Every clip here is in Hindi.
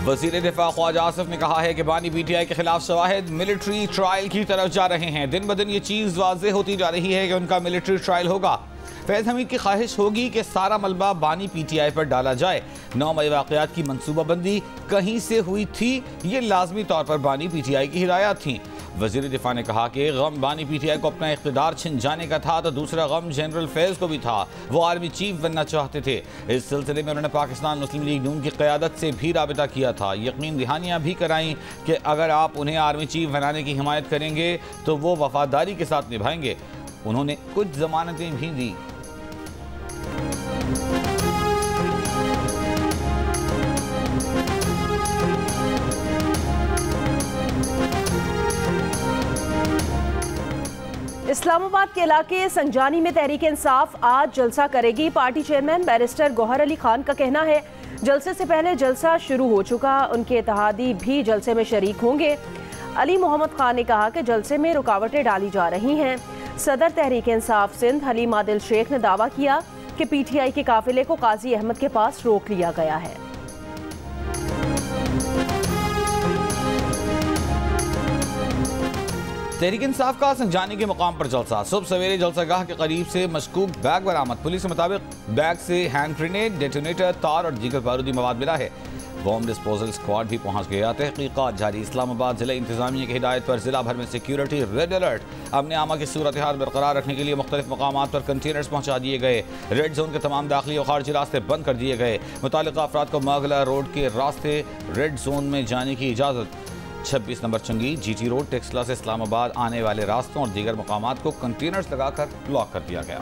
वज़ीर दिफा ख्वाजा आसिफ ने कहा है कि बानी पीटीआई के खिलाफ शवाहिद मिलिट्री ट्रायल की तरफ जा रहे हैं। दिन ब दिन ये चीज़ वाज़ेह होती जा रही है कि उनका मिलिट्री ट्रायल होगा। फैज़ हमीद की ख्वाहिश होगी कि सारा मलबा बानी पीटीआई पर डाला जाए। 9 मई वाक़यात की मनसूबाबंदी कहीं से हुई थी, ये लाजमी तौर पर बानी पीटीआई की हिदायत थी। वज़ीर दिफा ने कहा कि गम बानी पीटीआई को अपना इख्तिदार छिन जाने का था, तो दूसरा गम जनरल फैज़ को भी था। वो आर्मी चीफ बनना चाहते थे। इस सिलसिले में उन्होंने पाकिस्तान मुस्लिम लीग नून की क़यादत से भी राबिता किया था। यकीन दहानियाँ भी कराईं कि अगर आप उन्हें आर्मी चीफ बनाने की हिमायत करेंगे तो वो वफादारी के साथ निभाएंगे। उन्होंने कुछ जमानतें भी दी। इस्लामाबाद के इलाके संजानी में तहरीक इंसाफ आज जलसा करेगी। Party chairman barrister Gohar Ali Khan का कहना है जलसे से पहले जलसा शुरू हो चुका, उनके इत्तेहादी भी जलसे में शरीक होंगे। अली मोहम्मद खान ने कहा कि जलसे में रुकावटें डाली जा रही हैं। सदर तहरीक इंसाफ सिंध हलीम आदिल शेख ने दावा किया कि पीटीआई के काफिले को काजी अहमद के पास रोक लिया गया है। तहरीक इंसाफ का संजानी के मुकाम पर जलसा। सुबह सवेरे जलसागाह के करीब से मशकूक बैग बरामद। पुलिस के मुताबिक बैग से हैंड ग्रेनेड, डेटोनेटर, तार और दीगर बारूदी मवाद मिला है। बॉम्ब डिस्पोजल स्क्वाड भी पहुंच गया। तहकीकात जारी। इस्लामाबाद जिला इंतजामिया की हिदायत पर जिला भर में सिक्योरिटी रेड अलर्ट। अमन आमा की सूरत हाल बरकरार रखने के लिए मुख्तलिफ मकामात पर कंटेनर्स पहुंचा दिए गए। रेड जोन के तमाम दाखिली और खारजी रास्ते बंद कर दिए गए। मुतालिका अफराद को मागला रोड के रास्ते रेड जोन में जाने की इजाज़त। 26 नंबर चंगी, GT रोड, टेक्सला से इस्लामाबाद आने वाले रास्तों और दीगर मकामात को कंटेनर्स लगाकर ब्लॉक कर दिया गया।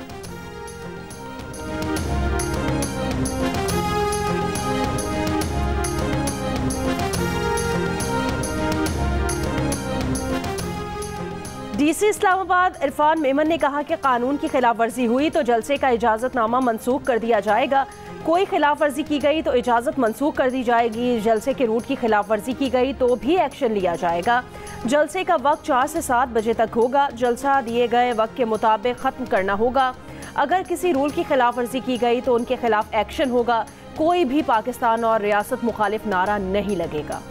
DC इस्लामाबाद इरफान मेमन ने कहा कि कानून की खिलाफ वर्जी हुई तो जलसे का इजाजतनामा मनसूख कर दिया जाएगा। कोई खिलाफ वर्जी की गई तो इजाज़त मनसूख कर दी जाएगी। जलसे के रूट की खिलाफ वर्जी की गई तो भी एक्शन लिया जाएगा। जलसे का वक्त 4 से 7 बजे तक होगा। जलसा दिए गए वक्त के मुताबिक ख़त्म करना होगा। अगर किसी रूल की खिलाफ वर्जी की गई तो उनके खिलाफ एक्शन होगा। कोई भी पाकिस्तान और रियासत मुखालिफ नारा नहीं लगेगा।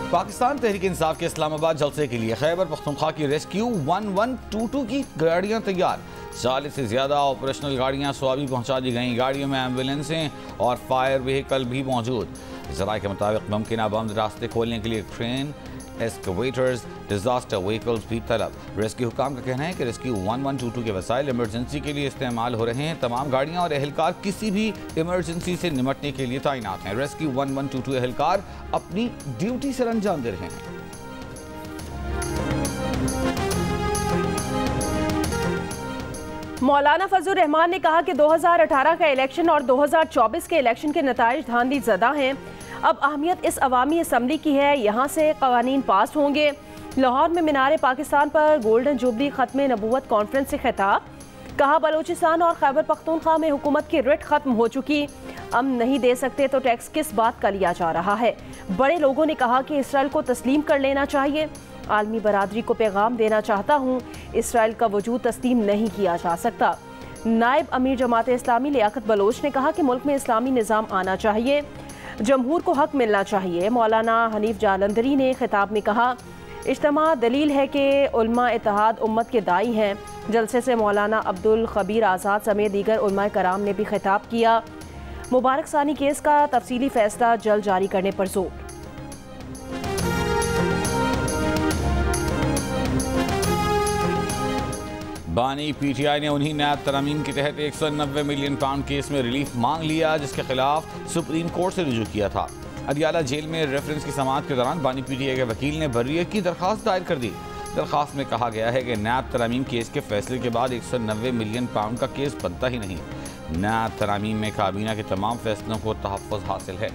पाकिस्तान तहरीक इंसाफ के इस्लामाबाद जलसे के लिए खैबर पख्तूनख्वा की रेस्क्यू 1122 की गाड़ियां तैयार। 40 से ज़्यादा ऑपरेशनल गाड़ियां स्वाबी पहुंचा दी गई। गाड़ियों में एम्बुलेंसें और फायर व्हीकल भी मौजूद। ज़राए के मुताबिक मुमकिन बंद रास्ते खोलने के लिए ट्रेन, एस्केवेटर्स, डिजास्टर व्हीकल्स भी तलब। रेस्क्यू हुकाम का कहना है कि रेस्क्यू 1122 के वसाइल इमरजेंसी के लिए इस्तेमाल हो रहे हैं। तमाम गाड़ियां और एहलकार किसी भी इमरजेंसी से निमटने के लिए तैनात हैं। रेस्क्यू 1122 एहलकार अपनी ड्यूटी सर अंजाम दे रहे हैं। मौलाना फजलुर रहमान ने कहा कि 2018 का इलेक्शन और 2024 के इलेक्शन के नताइज धांधली ज़दा हैं। अब अहमियत इस अवामी असम्बली की है, यहाँ से कवानीन पास होंगे। लाहौर में मीनार पाकिस्तान पर गोल्डन जुबली ख़त्म नबूवत कॉन्फ्रेंस से खिताब। कहा बलोचिस्तान और खैबर पख्तूनख्वा में हुकूमत की रिट ख़त्म हो चुकी। अमन नहीं दे सकते तो टैक्स किस बात का लिया जा रहा है। बड़े लोगों ने कहा कि इसराइल को तस्लीम कर लेना चाहिए। आलमी बरादरी को पैगाम देना चाहता हूँ, इसराइल का वजूद तस्लीम नहीं किया जा सकता। नायब अमीर जमात इस्लामी लियाकत बलोच ने कहा कि मुल्क में इस्लामी निज़ाम आना चाहिए, जमहूर को हक मिलना चाहिए। मौलाना हनीफ जालंधरी ने खिताब में कहा इज्तिमा दलील है कि उलमा इत्तेहाद उम्मत के दाई हैं। जलसे से मौलाना अब्दुल खबीर आज़ाद समेत दीगर उलमा कराम ने भी खिताब किया। मुबारक सानी केस का तफसीली फैसला जल्द जारी करने पर जोर। बानी पीटीआई ने उन्हीं नैब तरमीम के तहत 190 मिलियन पाउंड केस में रिलीफ मांग लिया, जिसके खिलाफ सुप्रीम कोर्ट से रुजू किया था। अदियाला जेल में रेफरेंस की समाअत के दौरान बानी पीटीआई के वकील ने बर्रियत की दरख्वास्त दायर कर दी। दरख्वास्त में कहा गया है कि नैब तरमीम केस के फैसले के बाद 190 मिलियन पाउंड का केस बनता ही नहीं। नैब तरमीम में काबीना के तमाम फैसलों को तहफ़्फ़ुज़ हासिल है।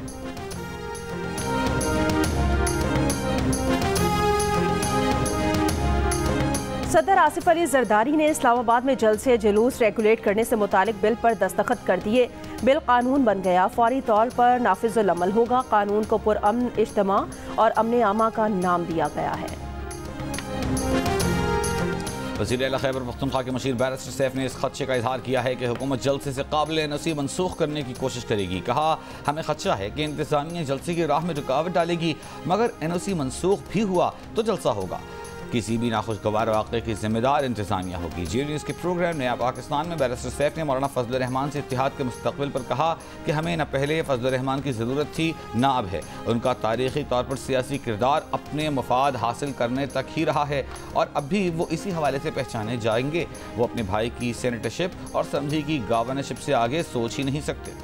सदर आसिफ अली जरदारी ने इस्लामाबाद में जल्द से जुलूस रेगुलेट करने से मुतालिक बिल पर दस्तखत कर दिए। बिल कानून बन गया, फौरी तौर पर नाफिजुल अमल होगा। कानून को पुरअमन इज्तिमा और अमन आमा का नाम दिया गया है। वज़ीर आला खैबर पख्तूनख्वा के मशीर बैरिस्टर सैफ ने इस खदशे का इजहार किया है कि हुकूमत जलसे से काबिल नसीब मनसूख करने की कोशिश करेगी। कहा, हमें खदशा है कि इंतज़ामिया जलसे की राह में रुकावट डालेगी, मगर NOC मनसूख भी हुआ तो जलसा होगा। किसी भी नाखुशगवार वाक़े की जिम्मेदार इंतज़ामिया होगी। जियो न्यूज़ के प्रोग्राम नया पाकिस्तान में बैरिस्टर सैफ ने मौलाना फजल रहमान से इत्तेहाद के मुस्तक़बिल पर कहा कि हमें न पहले फजल रहमान की ज़रूरत थी न अब है। उनका तारीख़ी तौर पर सियासी किरदार अपने मफाद हासिल करने तक ही रहा है और अब भी वो इसी हवाले से पहचाने जाएंगे। वो अपने भाई की सेनेटरशिप और समझी की गवर्नरशिप से आगे सोच ही नहीं सकते।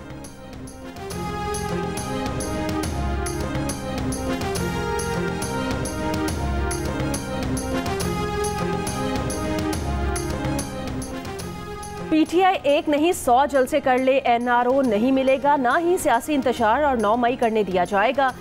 PTI एक नहीं 100 जलसे कर ले, NRO नहीं मिलेगा, ना ही सियासी इंतशार और 9 मई करने दिया जाएगा।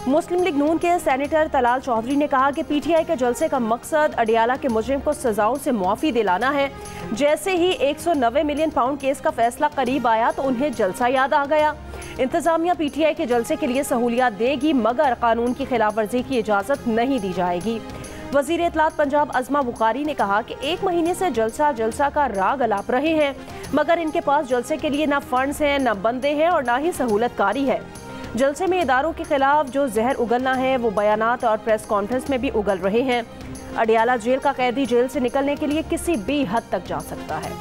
मुस्लिम लीग नून के सेनेटर तलाल चौधरी ने कहा कि PTI के जलसे का मकसद अडियाला के मुजरिम को सजाओं से मुआफ़ी दिलाना है। जैसे ही 190 मिलियन पाउंड केस का फैसला करीब आया तो उन्हें जलसा याद आ गया। इंतजामिया PTI के जलसे के लिए सहूलियात देगी, मगर कानून की खिलाफ वर्जी की इजाज़त नहीं दी जाएगी। वज़ीर इत्तलात पंजाब अज़मा बुखारी ने कहा कि 1 महीने से जलसा का राग अलाप रहे हैं, मगर इनके पास जलसे के लिए ना फंड्स हैं, ना बंदे हैं और ना ही सहूलतकारी है। जलसे में इदारों के खिलाफ जो जहर उगलना है वो बयानात और प्रेस कॉन्फ्रेंस में भी उगल रहे हैं। अडियाला जेल का कैदी जेल से निकलने के लिए किसी भी हद तक जा सकता है।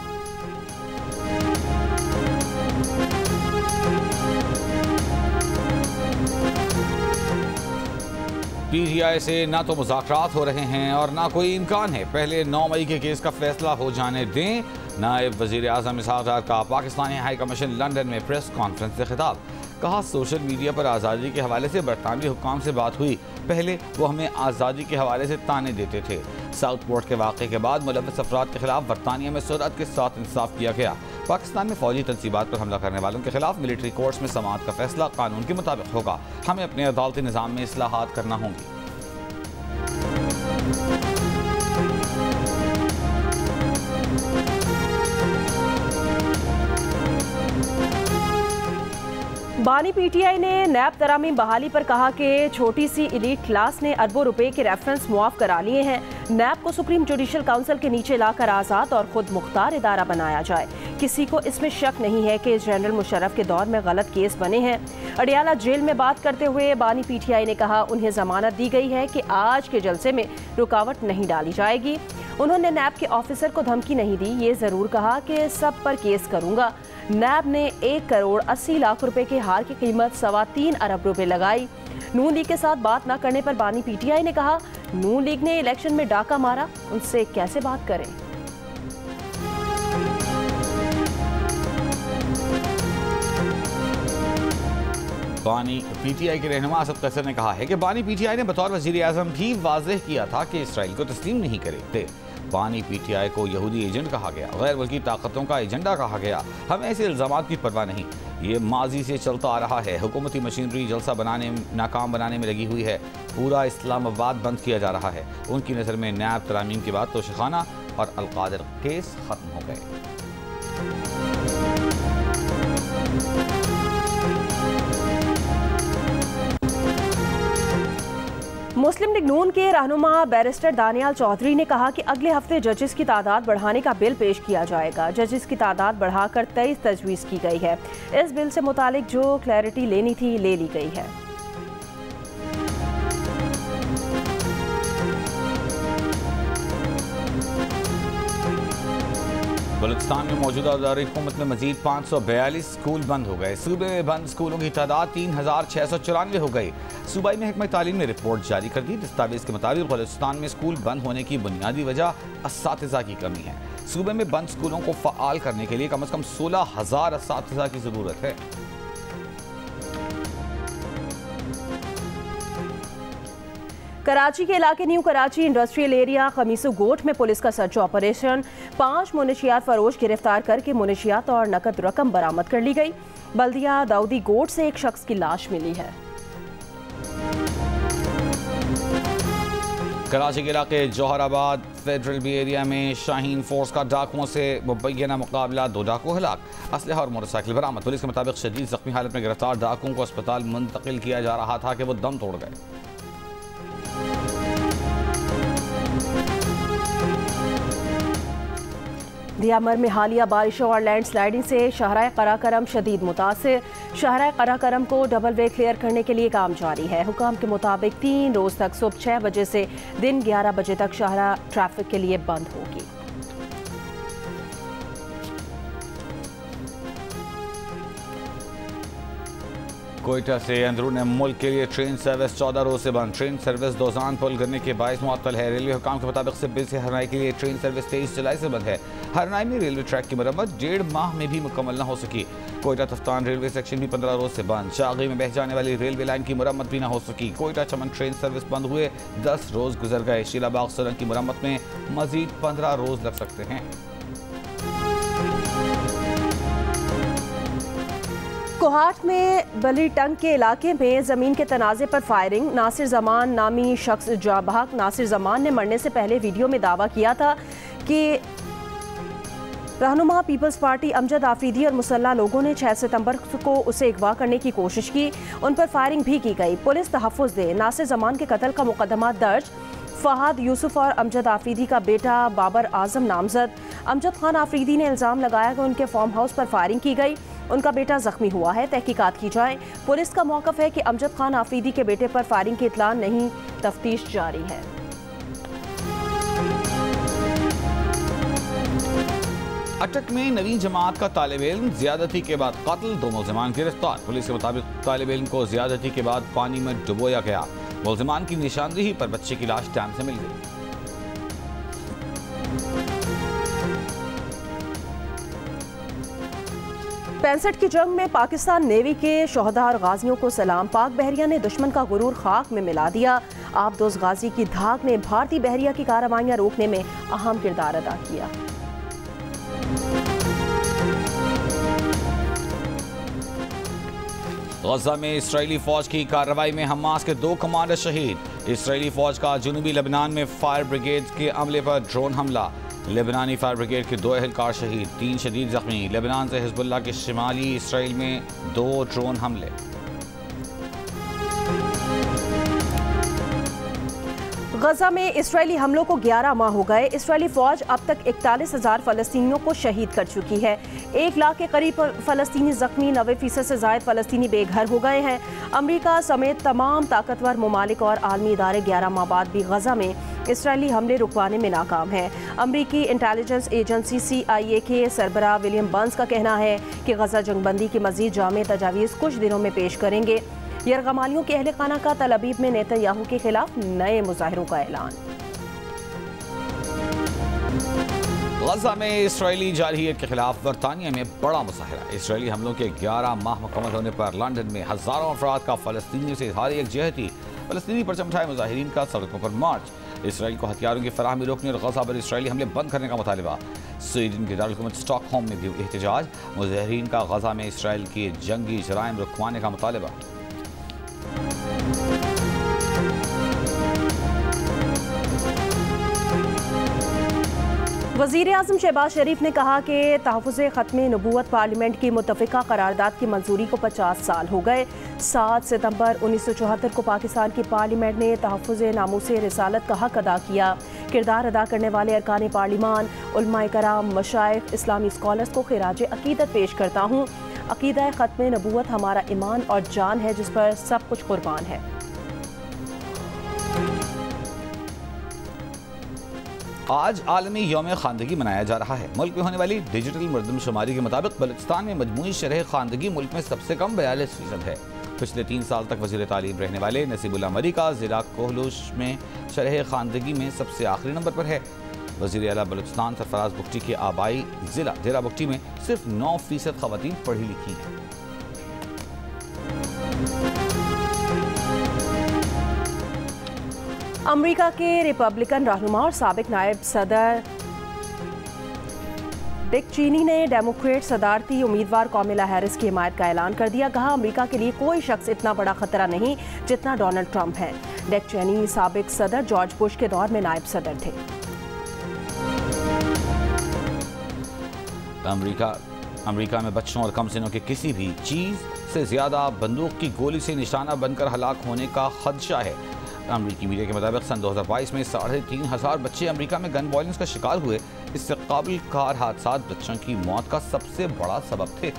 PTI से ना तो मुज़ाकरात हो रहे हैं और ना कोई इम्कान है। पहले 9 मई के केस का फैसला हो जाने दें। नायब वज़ीर आज़म इसहाक़ डार का पाकिस्तानी हाई कमीशन लंदन में प्रेस कॉन्फ्रेंस से खिताब। कहा, सोशल मीडिया पर आज़ादी के हवाले से बरतानवी हुक्काम से बात हुई। पहले वो हमें आज़ादी के हवाले से ताने देते थे। साउथ पोर्ट के वाक़े के बाद मुलव्वस अफराद के खिलाफ बरतानिया में सुरअत के साथ इंसाफ किया गया। पाकिस्तान में फौजी तनसीबात पर हमला करने वालों के खिलाफ मिलिट्री कोर्ट्स में समाअत का फैसला कानून के मुताबिक होगा। हमें अपने अदालती निज़ाम में इस्लाहात करना होंगी। बानी PTI ने नैब तरामीम बहाली पर कहा कि छोटी सी इलीट क्लास ने अरबों रुपए के रेफरेंस मुआफ करा लिए हैं। नैब को सुप्रीम जुडिशल काउंसिल के नीचे लाकर आज़ाद और खुद मुख्तार इदारा बनाया जाए। किसी को इसमें शक नहीं है कि जनरल मुशर्रफ के दौर में गलत केस बने हैं। अडियाला जेल में बात करते हुए बानी PTI ने कहा, उन्हें जमानत दी गई है कि आज के जलसे में रुकावट नहीं डाली जाएगी। उन्होंने नैब के ऑफिसर को धमकी नहीं दी, ये ज़रूर कहा कि सब पर केस करूंगा। नैब ने 1 करोड़ 80 लाख रुपए के हार की कीमत 3.25 अरब रुपए लगाई। नून लीग के साथ बात न करने पर बानी PTI ने कहा, नून लीग ने इलेक्शन में डाका मारा, उनसे कैसे बात करें। बानी PTI के रहनुमा असद कैसर ने कहा है कि बानी PTI ने बतौर वज़ीर आज़म भी वाज़ेह किया था कि इसराइल को तस्लीम नहीं करेंगे। बानी PTI को यहूदी एजेंट कहा गया, गैर मुल्की ताकतों का एजेंडा कहा गया। हमें ऐसे इल्ज़ामात की परवाह नहीं, ये माजी से चलता आ रहा है। हुकूमती मशीनरी जलसा बनाने नाकाम बनाने में लगी हुई है। पूरा इस्लामाबाद बंद किया जा रहा है। उनकी नज़र में नैब तरामीम के बाद तोशिखाना और अलकादिर केस ख़त्म हो गए। मुस्लिम लीग नून के रहनुमा बैरिस्टर दानियाल चौधरी ने कहा कि अगले हफ्ते जजेस की तादाद बढ़ाने का बिल पेश किया जाएगा। जजेस की तादाद बढ़ाकर 23 तजवीज़ की गई है। इस बिल से मुतालिक जो क्लैरिटी लेनी थी ले ली गई है। बलूचिस्तान में मौजूदा दायरे हुकूमत में मजीद 542 स्कूल बंद हो गए। सूबे में बंद स्कूलों की तादाद 3694 हो गई। सूबाई महकमा तालीम ने रिपोर्ट जारी कर दी। दस्तावेज के मुताबिक बलूचिस्तान में स्कूल बंद होने की बुनियादी वजह असातिज़ा की कमी है। सूबे में बंद स्कूलों को फ़आल करने के लिए कम से कम 16,000 असातिज़ा की ज़रूरत है। कराची के इलाके न्यू कराची इंडस्ट्रियल एरिया खमीसू गोट में पुलिस का सर्च ऑपरेशन, 5 मुनशियात फरोश गिरफ्तार करके मुनशियात और नकद रकम बरामद कर ली गई। बल्दिया दाऊदी गोट से एक शख्स की लाश मिली है। कराची के इलाके जौहराबाद फेडरल बी एरिया में शाहीन फोर्स का डाकुओं से मुबैना मुकाबला, 2 डाकू हलाक, असलहा और मोटरसाइकिल बरामद। पुलिस के मुताबिक शदीद जख्मी हालत में गिरफ्तार डाकुओं को अस्पताल मुंतकिल किया जा रहा था कि वो दम तोड़ गए। दियामर में हालिया बारिशों और लैंडस्लाइडिंग से शहराए कराकरम शदीद मुतासिर। शहराए कराकरम को डबल वे क्लियर करने के लिए काम जारी है। हुकाम के मुताबिक 3 रोज तक सुबह 6 बजे से दिन 11 बजे तक शहरा ट्रैफिक के लिए बंद होगी। कोयटा से अंदरून मुल्क के लिए ट्रेन सर्विस 14 रोज से बंद। ट्रेन सर्विस दोजान पुल गिरने के बायस मुअत्तल है। रेलवे हुकाम के मुताबिक सिब्बी से हरनाई के लिए ट्रेन सर्विस 23 जुलाई से बंद है। हरनाई में रेलवे ट्रैक की मरम्मत 1.5 माह में भी मुकम्मल न हो सकी। कोयटा तफ्तान रेलवे सेक्शन भी 15 रोज से बंद। शागी में बह जाने वाली रेलवे लाइन की मरम्मत भी न हो सकी। कोयटा चमन ट्रेन सर्विस बंद हुए 10 रोज गुजर गए। शीलाबाग सुरंग की मरम्मत में मजीद 15 रोज लग सकते हैं। कोहाट में बली टंग के इलाके में ज़मीन के तनाज़े पर फायरिंग। नासिर जमान नामी शख्स जाबाक नासिर जमान ने मरने से पहले वीडियो में दावा किया था कि रहनुमा पीपल्स पार्टी अमजद आफरीदी और मुसल्ला लोगों ने 6 सितंबर को उसे अगवा करने की कोशिश की। उन पर फायरिंग भी की गई। पुलिस तहफ़्फ़ुज़ दे। नासिर जमान के कत्ल का मुकदमा दर्ज। फहाद यूसुफ और अमजद आफरीदी का बेटा बाबर आजम नामजद। अमजद खान आफरीदी ने इल्ज़ाम लगाया कि उनके फार्म हाउस पर फायरिंग की गई। उनका बेटा जख्मी हुआ है। तहकीकात की जाए। पुलिस का मौक़िफ़ है कि अमजद खान आफरीदी के बेटे पर फायरिंग की इत्तला नहीं, तफ्तीश जारी है। अटक में नवीन जमात का तालिब इल्म ज़्यादती के बाद कत्ल। 2 मुल्ज़िमान गिरफ्तार। पुलिस के मुताबिक तालिब इल्म को ज़्यादती के बाद पानी में डुबोया गया। मुल्ज़िमान की निशानदेही पर बच्चे की लाश डैम से मिल गई। 65 की जंग में पाकिस्तान नेवी के शोहदा और गाजियों को सलाम। पाक बहरिया ने दुश्मन का गुरूर खाक में मिला दिया। आबदोज गाजी की धाक ने भारतीय बहरिया की कार्रवाइयां रोकने में अहम किरदार अदा किया। गजा में इसराइली फौज की कार्रवाई में हमास के 2 कमांडर शहीद। इसराइली फौज का जुनूबी लेबनान में फायर ब्रिगेड के अमले पर ड्रोन हमला। लेबनानी फायर ब्रिगेड के 2 एहलकार शहीद, 3 शदीद जख्मी। लेबनान से हिजबुल्लाह के शिमाली इसराइल में 2 ड्रोन हमले। गजा में इसराइली हमलों को 11 माह हो गए। इसराइली फौज अब तक 41,000 फ़लस्तीनियों को शहीद कर चुकी है। 1 लाख के करीब फ़लस्तीनी ज़ख्मी, 90% से ज़ायद फ़लस्तीनी बेघर हो गए हैं। अमरीका समेत तमाम ताकतवर ममालिक और आलमी इदारे 11 माह बाद भी गजा में इसराइली हमले रुकवाने में नाकाम हैं। अमरीकी इंटेलिजेंस एजेंसी CIA के सरबराह विलियम बर्न्स का कहना है कि गजा जंगबंदी की मज़ीद जामे तजावीज़ कुछ दिनों में पेश करेंगे। यरगमालियों के अहल खाना का तल अबीब में नेतन्याहू के खिलाफ नए मुजाहिरों का ऐलान। गजा में इसराइली जारहियत के खिलाफ बरतानिया में बड़ा मुजाहिरा। इसराइली हमलों के 11 माह मुकम्मल होने पर लंदन में हज़ारों अफराद का फ़लस्तीनियों से इज़हार यकजहती, फ़लस्तीनी परचम उठाए मुजाहिरीन का सड़कों पर मार्च। इसराइल को हथियारों की फराहमी रोकने और गजा पर इसराइली हमले बंद करने का मुतालबा। स्वीडन की दारुल स्टॉकहोम में भी एहतजाज। मुजाहिरीन का गजा में इसराइल के जंगी जराइम रुकवाने का मुतालबा। वज़ीर आज़म शहबाज शरीफ ने कहा कि तहफ़्फ़ुज़ ख़त्म नबूवत पार्लियामेंट की मुत्तफ़िका करारदाद की मंजूरी को 50 साल हो गए। 7 सितंबर 1974 को पाकिस्तान की पार्लियामेंट ने तहफ़्फ़ुज़ नामूस रिसालत का हक़ अदा किया। किरदार अदा करने वाले अरकान पार्लिमान, उलमाए कराम, मशाइख, इस्लामी स्कॉलर्स को खिराज अक़ीदत पेश करता हूँ। अक़ीदा ख़त्म नबूवत हमारा ईमान और जान है जिस पर सब कुछ कुर्बान है। आज आलमी यौम खानदगी मनाया जा रहा है। मुल्क में होने वाली डिजिटल मरदमशुमारी के मुताबिक बलूचिस्तान में मजमूई शरह खानदगी मुल्क में सबसे कम 42% है। पिछले 3 साल तक वज़ीर तालीम रहने वाले नसीबुल्लाह मरी का ज़िला कोहलूश में शरह खानदगी में सबसे आखिरी नंबर पर है। वज़ीर आला बलूचिस्तान सरफराज बुगटी के आबाई ज़िला देरा बुगटी में सिर्फ 9% ख़वातीन पढ़ी लिखी हैं। अमेरिका के रिपब्लिकन रहनुमा और साबिक नायब सदर डिक चेनी ने डेमोक्रेट सदारती उम्मीदवार कामिला हैरिस की हिमायत का ऐलान कर दिया। कहा, अमेरिका के लिए कोई शख्स इतना बड़ा खतरा नहीं जितना डोनाल्ड ट्रंप है। डिक चेनी साबिक सदर जॉर्ज बुश के दौर में नायब सदर थे। अमेरिका में बच्चों और कम सिनों के किसी भी चीज़ से ज़्यादा बंदूक की गोली से निशाना बनकर हलाक होने का खदशा है। अमरीकी मीडिया के मुताबिक सन 2022 में 3,500 बच्चे अमेरिका में गन वायलेंस का शिकार हुए। इससे काबिल कार हादसा बच्चों की मौत का सबसे बड़ा सबब थे।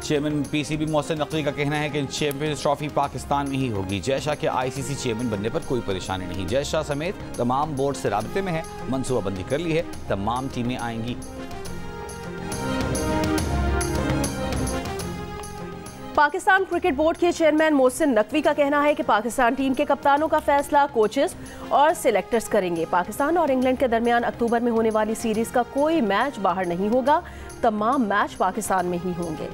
चेयरमैन पीसीबी मोहसिन नकवी का कहना है कि चैंपियंस ट्रॉफी पाकिस्तान में ही होगी। जय शाह के आईसीसी चेयरमैन बनने पर कोई परेशानी नहीं। जय शाह समेत तमाम बोर्ड से राब्ते में है, मनसूबाबंदी कर ली है, तमाम टीमें आएंगी। पाकिस्तान क्रिकेट बोर्ड के चेयरमैन मोहसिन नकवी का कहना है कि पाकिस्तान टीम के कप्तानों का फैसला कोचेस और सिलेक्टर्स करेंगे। पाकिस्तान और इंग्लैंड के दरमियान अक्टूबर में होने वाली सीरीज का कोई मैच बाहर नहीं होगा, तमाम मैच पाकिस्तान में ही होंगे।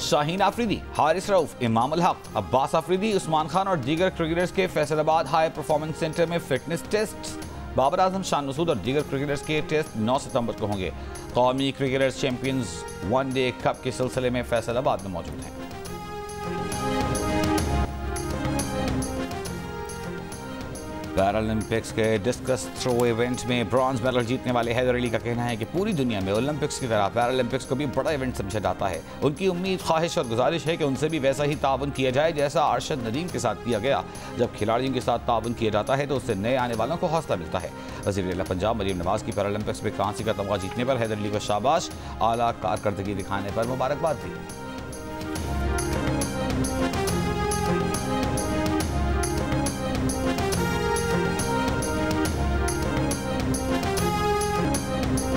शाहीन आफरीदी, हारिस रऊफ, इमाम अल हक, अब्बास आफरीदी, उस्मान खान और दीगर क्रिकेटर्स के फैसलाबाद हाई परफॉर्मेंस सेंटर में फिटनेस टेस्ट। बाबर आजम, शान मसूद और दीगर क्रिकेटर्स के टेस्ट 9 सितंबर को होंगे। कौमी क्रिकेटर्स चैंपियंस वनडे कप के सिलसिले में फैसलाबाद में मौजूद हैं। पैरालंपिक्स के डिस्कस थ्रो इवेंट में ब्रॉन्ज मेडल जीतने वाले हैदर अली का कहना है कि पूरी दुनिया में ओलंपिक्स की तरह पैरालंपिक्स को भी बड़ा इवेंट समझा जाता है। उनकी उम्मीद, ख्वाहिश और गुजारिश है कि उनसे भी वैसा ही ताउन किया जाए जैसा अरशद नदीम के साथ किया गया। जब खिलाड़ियों के साथ ताउन किया जाता है तो उससे नए आने वालों को हौसला मिलता है। वज़ीर-ए-आला पंजाब मरीम नवाज की पैरालंपिक्स में कांसी का तमगा जीतने पर हैदर अली को शाबाश, आला कारकर्दगी दिखाने पर मुबारकबाद दी।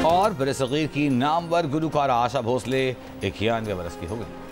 और बरसगीर की नामवर गुलकारा आशा भोसले 91 बरस की हो गई।